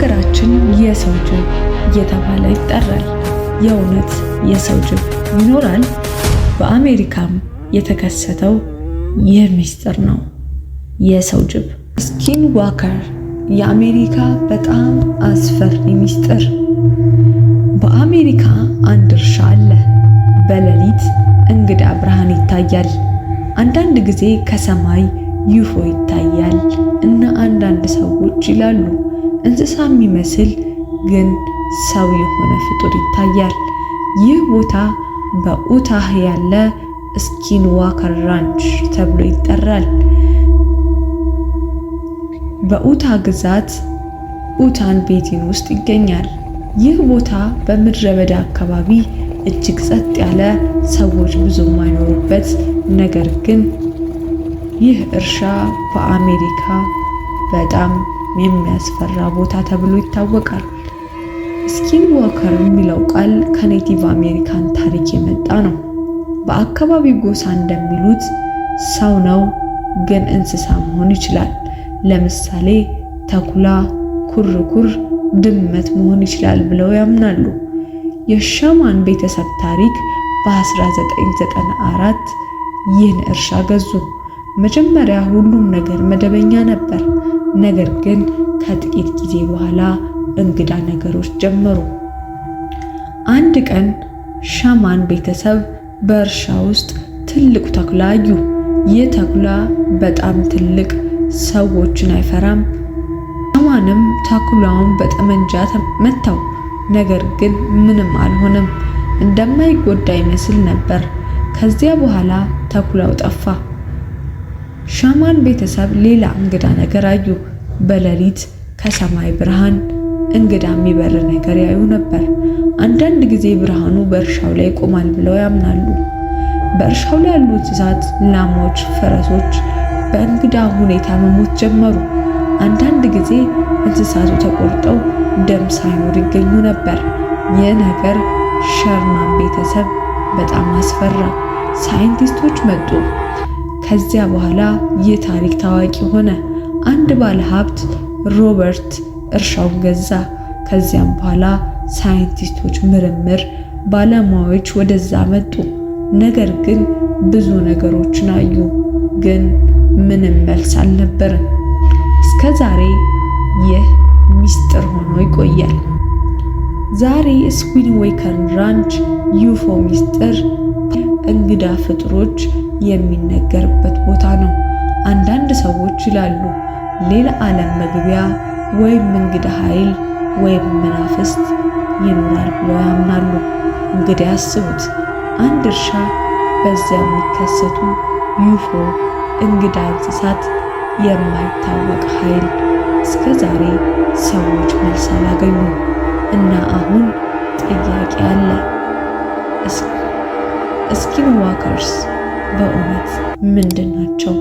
በሀገራችን የሰው ጅብ እየተባለ ይጠራል። የእውነት የሰው ጅብ ይኖራል? በአሜሪካም የተከሰተው ይህ ምስጢር ነው። የሰው ጅብ ስኪንዋከር የአሜሪካ በጣም አስፈሪ ምስጢር። በአሜሪካ አንድ እርሻ አለ። በሌሊት እንግዳ ብርሃን ይታያል። አንዳንድ ጊዜ ከሰማይ ዩፎ ይታያል እና አንዳንድ ሰዎች ይላሉ እንስሳ የሚመስል ግን ሰው የሆነ ፍጡር ይታያል። ይህ ቦታ በኡታህ ያለ ስኪንዋከር ራንች ተብሎ ይጠራል። በኡታህ ግዛት ኡታን ቤቲን ውስጥ ይገኛል። ይህ ቦታ በምድረ በዳ አካባቢ እጅግ ጸጥ ያለ፣ ሰዎች ብዙም አይኖሩበት፣ ነገር ግን ይህ እርሻ በአሜሪካ በጣም የሚያስፈራ ቦታ ተብሎ ይታወቃል። ስኪንዋከር የሚለው ቃል ከኔቲቭ አሜሪካን ታሪክ የመጣ ነው። በአካባቢው ጎሳ እንደሚሉት ሰው ነው ግን እንስሳ መሆን ይችላል። ለምሳሌ ተኩላ፣ ኩርኩር፣ ድመት መሆን ይችላል ብለው ያምናሉ። የሻማን ቤተሰብ ታሪክ በ1994 ይህን እርሻ ገዙ። መጀመሪያ ሁሉም ነገር መደበኛ ነበር፣ ነገር ግን ከጥቂት ጊዜ በኋላ እንግዳ ነገሮች ጀመሩ። አንድ ቀን ሻማን ቤተሰብ በእርሻ ውስጥ ትልቅ ተኩላ አዩ። ይህ ተኩላ በጣም ትልቅ፣ ሰዎችን አይፈራም። ሻማንም ተኩላውን በጠመንጃ መታው፣ ነገር ግን ምንም አልሆነም። እንደማይጎዳ ይመስል ነበር። ከዚያ በኋላ ተኩላው ጠፋ። ሻማን ቤተሰብ ሌላ እንግዳ ነገር አዩ። በሌሊት ከሰማይ ብርሃን እንግዳ የሚበር ነገር ያዩ ነበር። አንዳንድ ጊዜ ብርሃኑ በእርሻው ላይ ይቆማል ብለው ያምናሉ። በእርሻው ላይ ያሉ እንስሳት፣ ላሞች፣ ፈረሶች በእንግዳ ሁኔታ መሞት ጀመሩ። አንዳንድ ጊዜ እንስሳቱ ተቆርጠው ደም ሳይኖር ይገኙ ነበር። ይህ ነገር ሸርማን ቤተሰብ በጣም አስፈራ። ሳይንቲስቶች መጡ። ከዚያ በኋላ ይህ ታሪክ ታዋቂ ሆነ። አንድ ባለ ሀብት ሮበርት እርሻውን ገዛ። ከዚያም በኋላ ሳይንቲስቶች፣ ምርምር ባለሙያዎች ወደዛ መጡ። ነገር ግን ብዙ ነገሮችን አዩ፣ ግን ምንም መልስ አልነበረም። እስከ ዛሬ ይህ ሚስጥር ሆኖ ይቆያል። ዛሬ ስኪንዋከር ራንች ዩፎ ሚስጥር እንግዳ ፍጡሮች የሚነገርበት ቦታ ነው። አንዳንድ ሰዎች ይላሉ ሌላ ዓለም መግቢያ ወይም እንግዳ ኃይል ወይም መናፍስት ይኖራል ብለው ያምናሉ። እንግዲህ አስቡት፣ አንድ እርሻ፣ በዚያ የሚከሰቱ ዩፎ፣ እንግዳ እንስሳት፣ የማይታወቅ ኃይል። እስከ ዛሬ ሰዎች መልስ አላገኙም እና አሁን ጥያቄ አለ። ስኪንዋከርስ በእውነት ምንድን ናቸው?